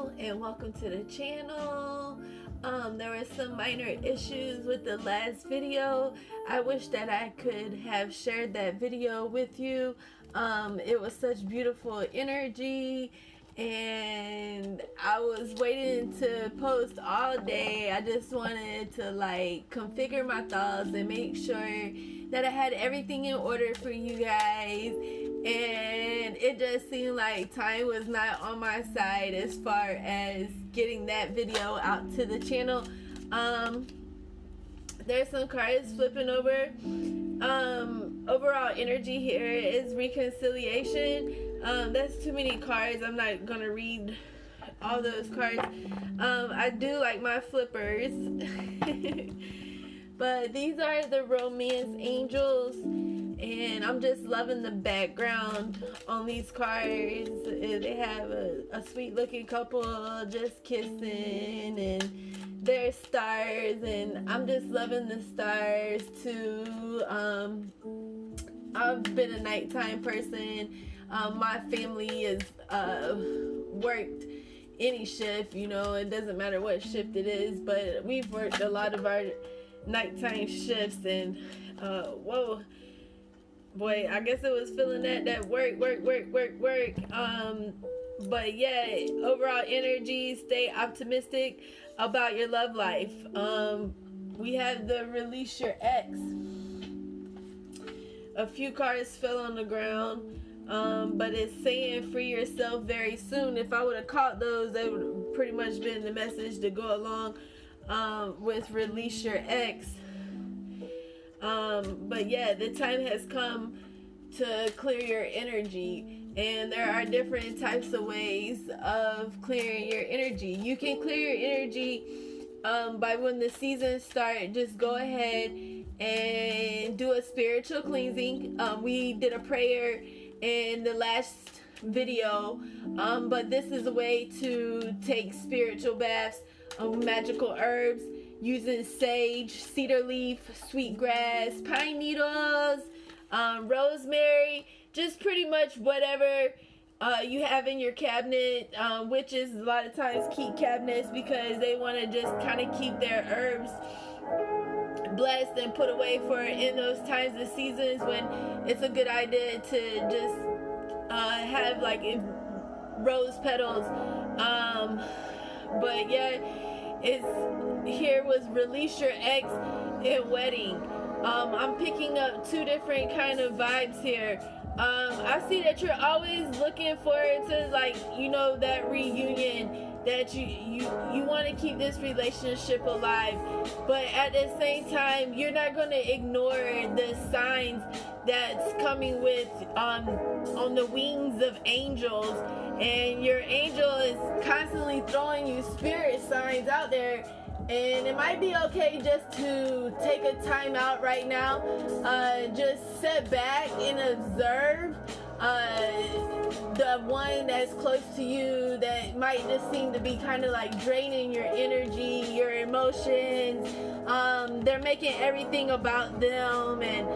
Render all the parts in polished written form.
Hello and welcome to the channel. There were some minor issues with the last video. I wish that I could have shared that video with you. It was such beautiful energy and I was waiting to post all day. I just wanted to configure my thoughts and make sure that I had everything in order for you guys, and it just seemed like time was not on my side as far as getting that video out to the channel. There's some cards flipping over. Overall energy here is reconciliation. That's too many cards. I'm not gonna read all those cards. I do like my flippers. But these are the romance angels, and I'm just loving the background on these cards. They have a sweet looking couple just kissing, and they're stars, and I'm just loving the stars too. I've been a nighttime person. My family has worked any shift, you know, it doesn't matter what shift it is, but we've worked a lot of our nighttime shifts, and whoa boy, I guess it was feeling that work. But yeah, overall energy, stay optimistic about your love life. We have the release your ex. A few cards fell on the ground, but it's saying free yourself very soon. If I would have caught those, that would have pretty much been the message to go along with release your ex. But yeah, the time has come to clear your energy, and there are different types of ways of clearing your energy. You can clear your energy by when the seasons start. Just go ahead and do a spiritual cleansing. We did a prayer in the last video, but this is a way to take spiritual baths of magical herbs using sage, cedar leaf, sweetgrass, pine needles, rosemary, just pretty much whatever you have in your cabinet. Witches a lot of times keep cabinets because they want to just kind of keep their herbs blessed and put away for in those times of seasons when it's a good idea to just have rose petals. But yeah, it's here was release your ex and wedding. I'm picking up two different kind of vibes here. I see that you're always looking forward to that reunion, that you want to keep this relationship alive, but at the same time you're not going to ignore the signs that's coming with on the wings of angels, and your angel is constantly throwing you spirit signs out there. And it might be okay just to take a time out right now, just sit back and observe the one that's close to you that might just seem to be kind of draining your energy, your emotions. They're making everything about them, and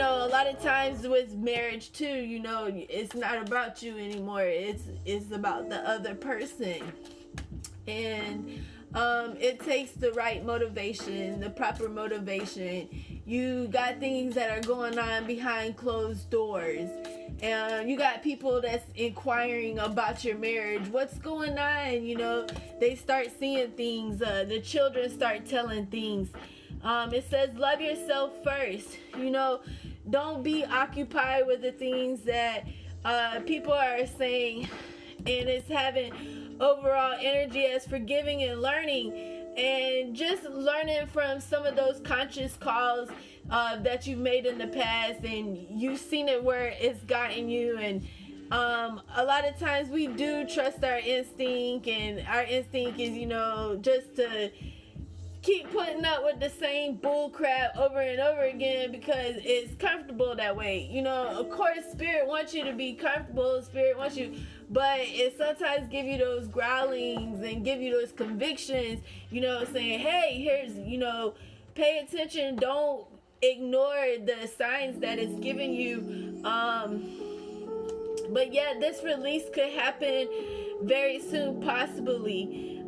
a lot of times with marriage too, it's not about you anymore. It's about the other person, and it takes the right motivation, the proper motivation. You got things that are going on behind closed doors, and you got people that's inquiring about your marriage. What's going on? They start seeing things. The children start telling things. It says love yourself first. Don't be occupied with the things that people are saying, and it's having overall energy as forgiving and learning, and just learning from some of those conscious calls that you've made in the past, and you've seen it where it's gotten you. And a lot of times we do trust our instinct, and our instinct is just to keep putting up with the same bull crap over and over again because it's comfortable that way. Of course spirit wants you to be comfortable, spirit wants you, but it sometimes give you those growlings and give you those convictions, saying, hey, here's, pay attention, don't ignore the signs that it's giving you. But yeah, this release could happen very soon, possibly.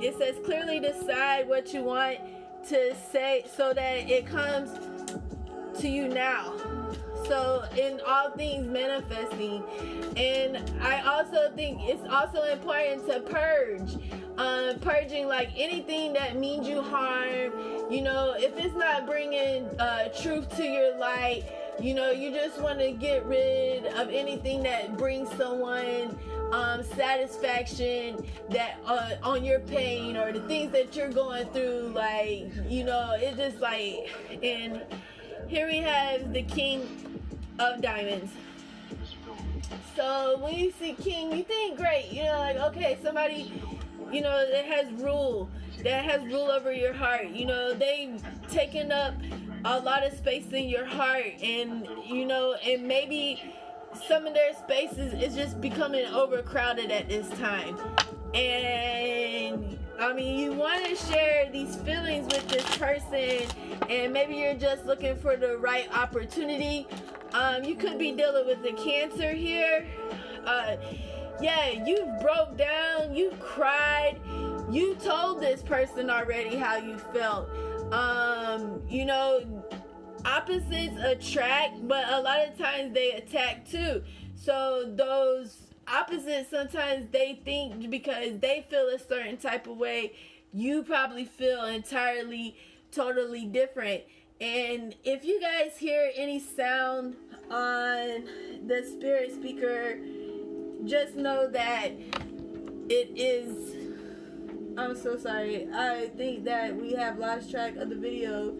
It says clearly decide what you want to say so that it comes to you now. So in all things manifesting. And I also think it's also important to purge. Purging like anything that means you harm. You know, if it's not bringing truth to your light, you know, you just want to get rid of anything that brings someone satisfaction, that on your pain or the things that you're going through. Like, you know, it's just like, and here we have the King of Diamonds. So when you see King, you think great, you know, like, okay, somebody, you know, that has rule over your heart. You know, they've taken up a lot of space in your heart, and you know, and maybe some of their spaces is just becoming overcrowded at this time. And I mean, you want to share these feelings with this person, and maybe you're just looking for the right opportunity. You could be dealing with the Cancer here. Yeah, you broke down, you cried, you told this person already how you felt. You know, opposites attract, but a lot of times they attack too. So those opposites, sometimes they think because they feel a certain type of way, you probably feel entirely, totally different. And if you guys hear any sound on the spirit speaker, just know that it is, I'm so sorry, I think that we have lost track of the video.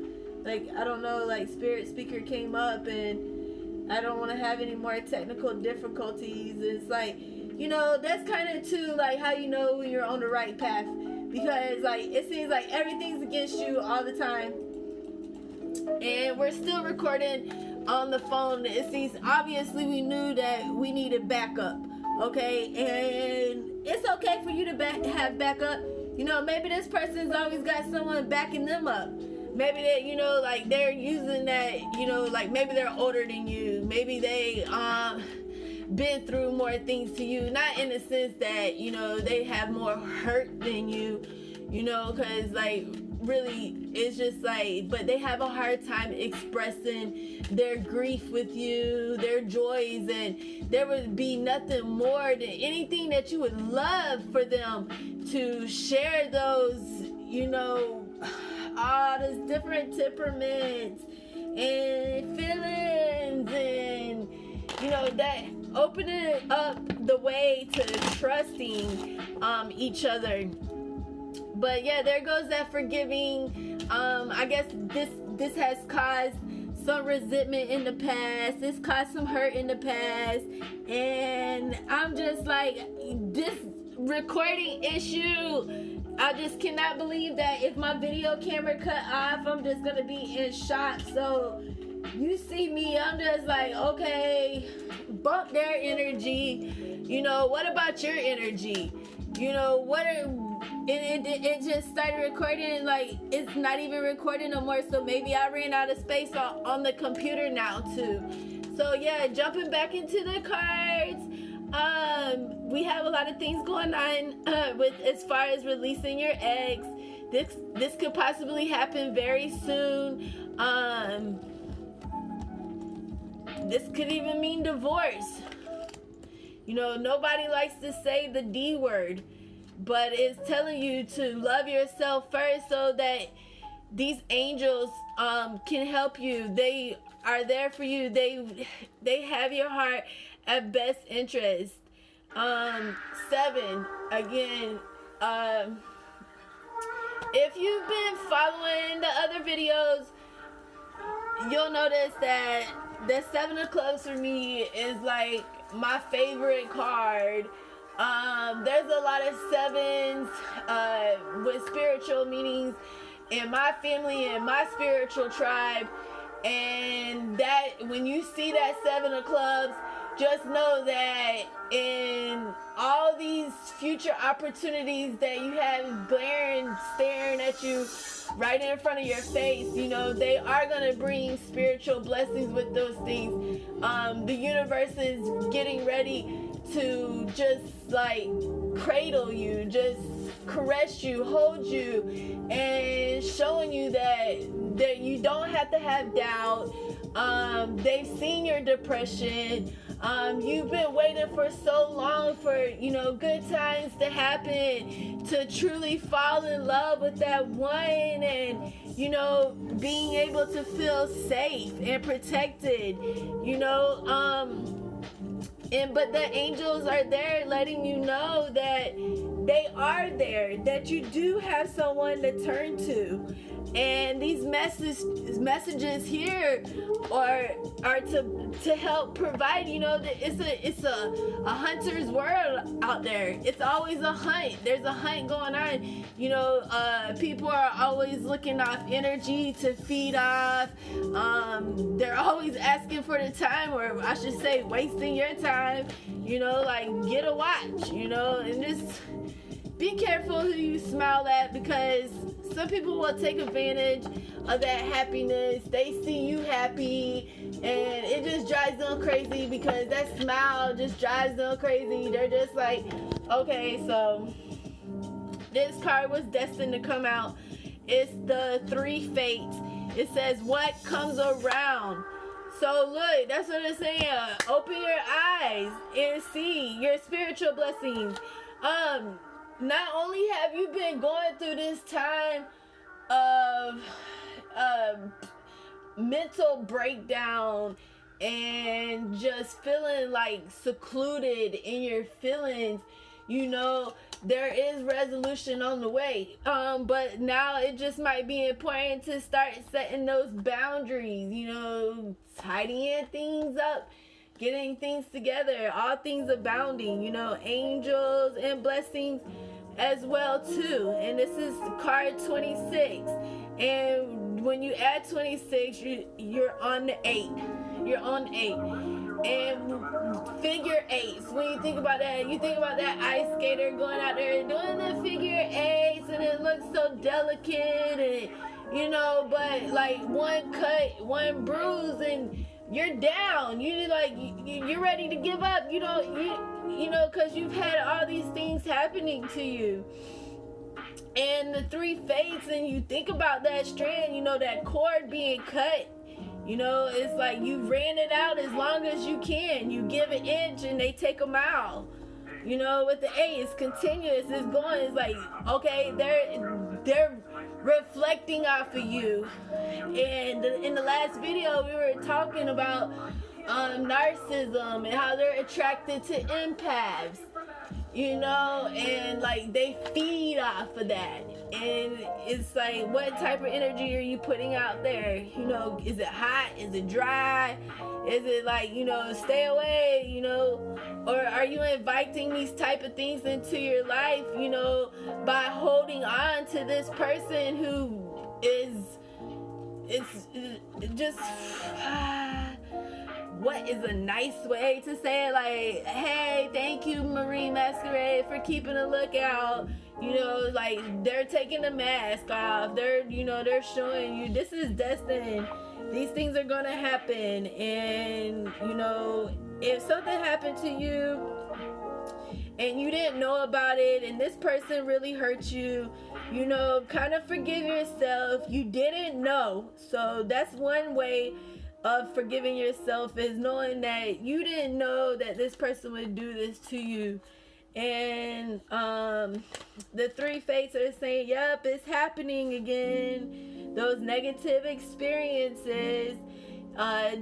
Like, I don't know, like, spirit speaker came up, and I don't want to have any more technical difficulties. It's like, you know, that's kind of too, like, how you know when you're on the right path, because like it seems like everything's against you all the time. And we're still recording on the phone. It seems obviously we knew that we needed backup, okay? And it's okay for you to have backup. You know, maybe this person's always got someone backing them up. Maybe that, you know, like they're using that, you know, like maybe they're older than you. Maybe they been through more things to you. Not in the sense that, you know, they have more hurt than you, you know, because like really it's just like, but they have a hard time expressing their grief with you, their joys, and there would be nothing more than anything that you would love for them to share those, you know, all those different temperaments and feelings, and you know, that opening up the way to trusting each other. But yeah, there goes that forgiving. I guess this has caused some resentment in the past. This caused some hurt in the past. And I'm just like, this recording issue, I just cannot believe that if my video camera cut off, I'm just gonna be in shock. So you see me, I'm just like, okay, bump their energy. You know, what about your energy? You know, it just started recording, like it's not even recording no more. So maybe I ran out of space on the computer now too. So yeah, jumping back into the cards. We have a lot of things going on with as far as releasing your eggs. This could possibly happen very soon. This could even mean divorce. You know, nobody likes to say the D word, but it's telling you to love yourself first so that these angels can help you. They are there for you. They have your heart at best interest. 7, again, if you've been following the other videos, you'll notice that the 7 of Clubs for me is like my favorite card. There's a lot of 7s with spiritual meanings in my family and my spiritual tribe, and that when you see that 7 of Clubs, just know that in all these future opportunities that you have glaring, staring at you right in front of your face, you know, they are going to bring spiritual blessings with those things. The universe is getting ready to just like cradle you, just caress you, hold you, and showing you that you don't have to have doubt. They've seen your depression. You've been waiting for so long for, good times to happen, to truly fall in love with that one, and, being able to feel safe and protected, but the angels are there letting you know that they are there, that you do have someone to turn to. And these messages here are to help provide, it's a hunter's world out there. It's always a hunt. There's a hunt going on. People are always looking off energy to feed off. They're always asking for the time, or I should say wasting your time, like get a watch, and just be careful who you smile at, because some people will take advantage of that happiness. They see you happy and it just drives them crazy, because that smile just drives them crazy. They're just like, okay, so this card was destined to come out. It's the 3 Fates. It says, what comes around? So look, that's what it's saying. Open your eyes and see your spiritual blessings. Not only have you been going through this time of mental breakdown and just feeling like secluded in your feelings, there is resolution on the way. But now it just might be important to start setting those boundaries, tidying things up, getting things together, all things abounding, angels and blessings as well too. And this is card 26, and when you add 26, you're on the 8. You're on 8. And figure 8s, when you think about that, you think about that ice skater going out there doing the figure 8s, and it looks so delicate, and but like one cut, one bruise, and you're down. You're ready to give up. Because you've had all these things happening to you. And the 3 Fates, and you think about that strand, that cord being cut. It's like you ran it out as long as you can. You give an inch and they take a mile. With the 8, it's continuous. It's going. It's like, okay, they're reflecting off of you. And in the last video, we were talking about narcissism and how they're attracted to empaths, and like they feed off of that. And it's like, what type of energy are you putting out there? Is it hot? Is it dry? Is it like, stay away, or are you inviting these type of things into your life, by holding on to this person who is just what is a nice way to say it? Like, hey, thank you, Marie Masquerade, for keeping a lookout. Like they're taking the mask off. They're showing you this is destined. These things are gonna happen. And if something happened to you and you didn't know about it, and this person really hurt you, kind of forgive yourself. You didn't know. So that's one way of forgiving yourself, is knowing that you didn't know that this person would do this to you. And the 3 Fates are saying, yep, it's happening again. Those negative experiences.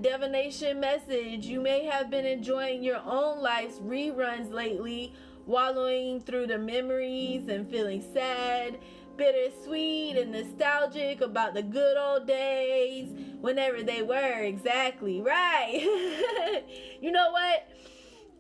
Divination message: you may have been enjoying your own life's reruns lately, wallowing through the memories and feeling sad, bittersweet, and nostalgic about the good old days, whenever they were. Exactly right. You know what?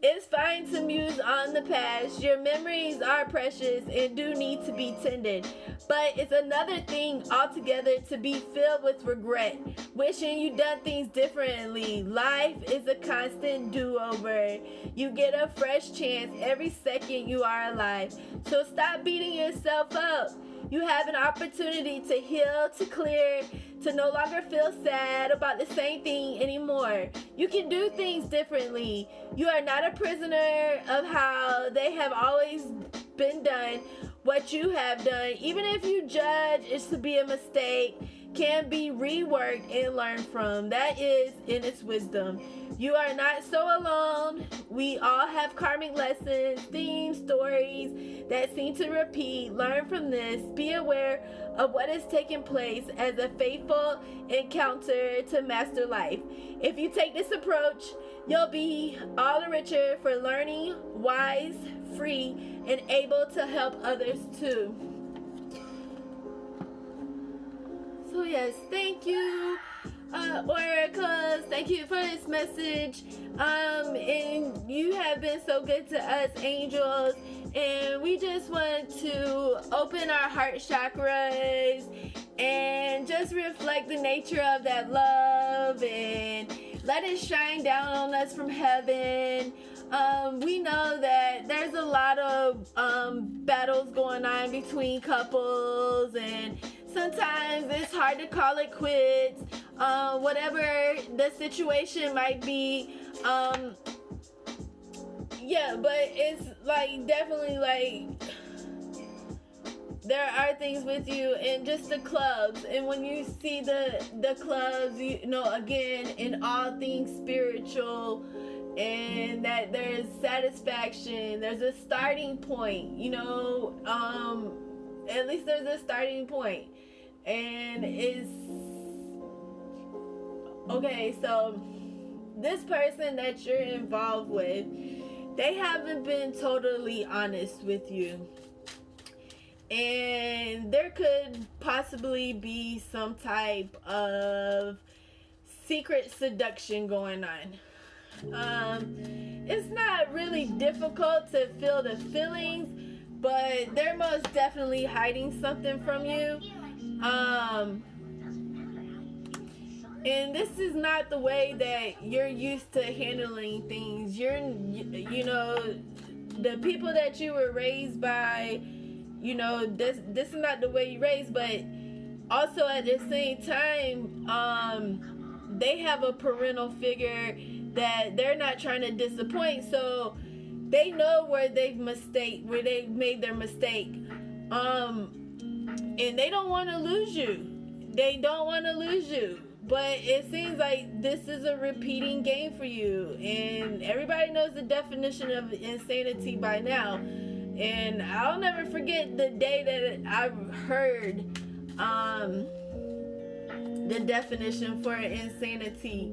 It's fine to muse on the past. Your memories are precious and do need to be tended. But it's another thing altogether to be filled with regret, wishing you'd done things differently. Life is a constant do-over. You get a fresh chance every second you are alive. So stop beating yourself up. You have an opportunity to heal, to clear, to no longer feel sad about the same thing anymore. You can do things differently. You are not a prisoner of how they have always been done. What you have done, even if you judge it to be a mistake, can be reworked and learned from. That is in its wisdom. You are not so alone. We all have karmic lessons, themes, stories that seem to repeat. Learn from this. Be aware of what is taking place as a faithful encounter to master life. If you take this approach, you'll be all the richer for learning, wise, free, and able to help others too. So yes, thank you, oracles. Thank you for this message. And you have been so good to us, angels. And we just want to open our heart chakras and just reflect the nature of that love and let it shine down on us from heaven. We know that there's a lot of battles going on between couples, and sometimes it's hard to call it quits. Whatever the situation might be, yeah, but it's like definitely like there are things with you and just the clubs. And when you see the clubs, you know, again, in all things spiritual, and that there's satisfaction, there's a starting point, you know, at least there's a starting point. And it's okay, so this person that you're involved with, they haven't been totally honest with you. And there could possibly be some type of secret seduction going on. It's not really difficult to feel the feelings, but they're most definitely hiding something from you. And this is not the way that you're used to handling things. You know, the people that you were raised by, you know, this is not the way you raised, but also at the same time, they have a parental figure that they're not trying to disappoint, so they know where they've made their mistake, and they don't want to lose you. But it seems like this is a repeating game for you, and everybody knows the definition of insanity by now. And I'll never forget the day that I heard the definition for insanity.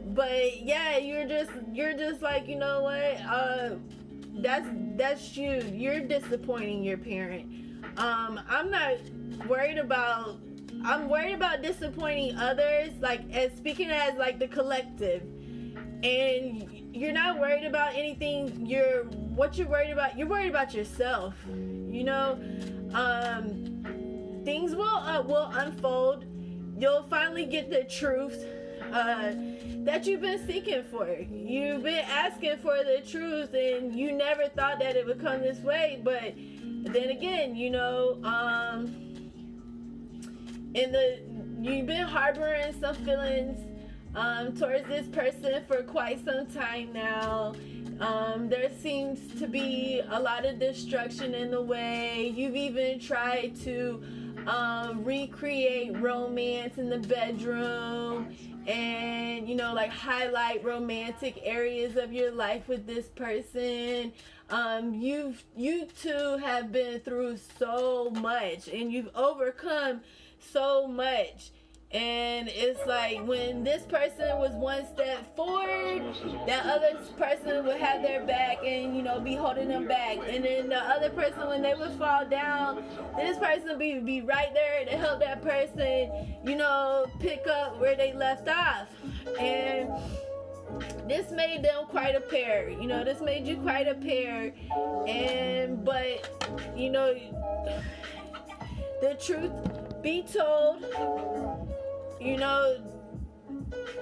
But yeah, you're just like, you know what? That's you. You're disappointing your parent. I'm worried about disappointing others, like as speaking as like the collective. And you're not worried about anything. You're worried about yourself. You know, things will unfold. You'll finally get the truth that you've been seeking for. You've been asking for the truth, and you never thought that it would come this way. But then again, you know, you've been harboring some feelings towards this person for quite some time now. There seems to be a lot of destruction in the way. You've even tried to recreate romance in the bedroom, and you know, like highlight romantic areas of your life with this person. You two have been through so much, and you've overcome so much. And it's like when this person was one step forward, that other person would have their back and, you know, be holding them back. And then the other person, when they would fall down, this person be right there to help that person, you know, pick up where they left off. And this made them quite a pair. You know, this made you quite a pair. But, you know, the truth be told, you know,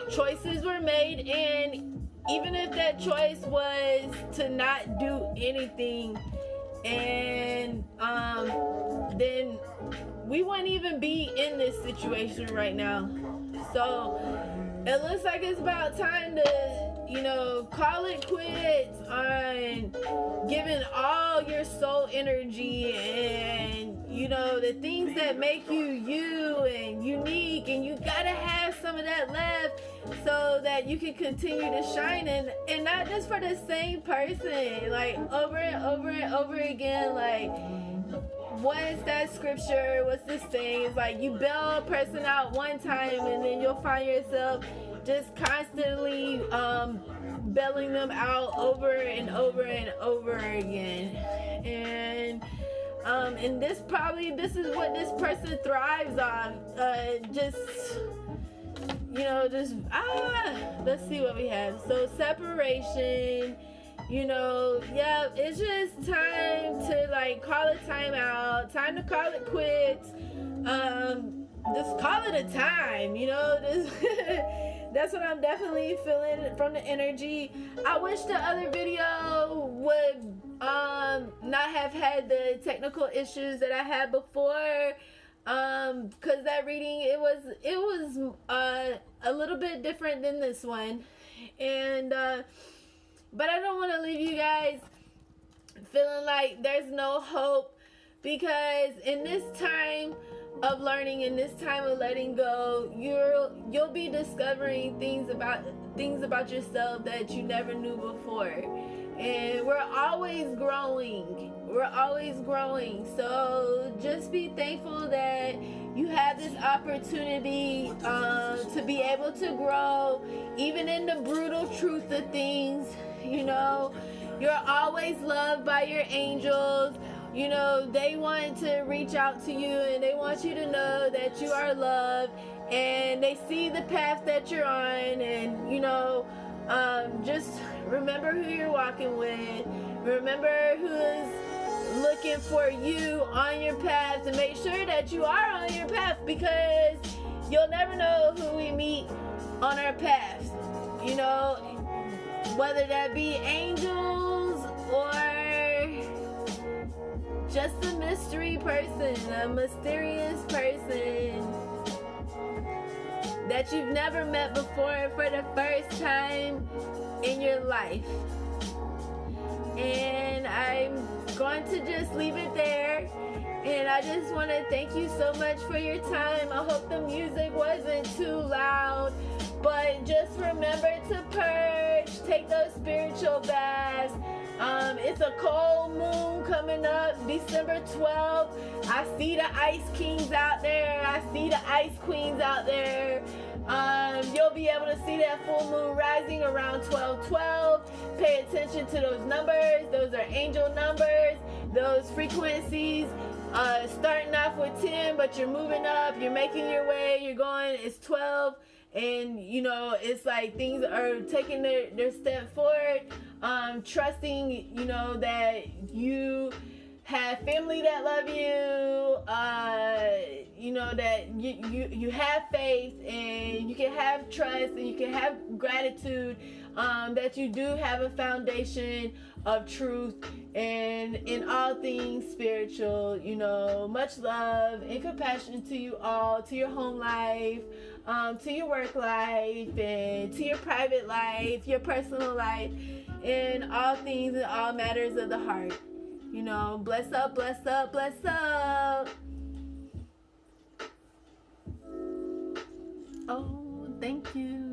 choices were made, and even if that choice was to not do anything, and then we wouldn't even be in this situation right now. So it looks like it's about time to, call it quits on giving all your soul energy and, the things that make you you and unique, and you gotta have some of that left so that you can continue to shine, and not just for the same person, like over and over and over again. Like, what's that scripture? What's this thing? It's like you bail a person out one time and then you'll find yourself just constantly bailing them out over and over and over again. And this is what this person thrives on. Let's see what we have. So separation, it's just time to call it time out, time to call it quits. Just call it a time, that's what I'm definitely feeling from the energy. I wish the other video would not have had the technical issues that I had before, because that reading, it was a little bit different than this one, and but I don't want to leave you guys feeling like there's no hope, because in this time of learning, in this time of letting go, you'll be discovering things about yourself that you never knew before. And we're always growing. So just be thankful that you have this opportunity to be able to grow, even in the brutal truth of things. You're always loved by your angels. They want to reach out to you, and they want you to know that you are loved, and they see the path that you're on, and just remember who you're walking with. Remember who's looking for you on your path, to make sure that you are on your path, because you'll never know who we meet on our paths. Whether that be angels or just a mystery person, a mysterious person that you've never met before for the first time in your life. And I'm going to just leave it there. And I just want to thank you so much for your time. I hope the music wasn't too loud. But just remember to purge, take those spiritual baths. It's a cold moon coming up, December 12th. I see the ice kings out there. I see the ice queens out there. You'll be able to see that full moon rising around 12:12. Pay attention to those numbers. Those are angel numbers. Those frequencies. Starting off with 10, but you're moving up. You're making your way. You're going. It's 12. And it's like things are taking their step forward, trusting that you have family that love you, that you have faith, and you can have trust, and you can have gratitude, that you do have a foundation of truth and in all things spiritual. Much love and compassion to you all, to your home life, to your work life, and to your private life, your personal life, and all things and all matters of the heart. Bless up, bless up, bless up. Oh, thank you.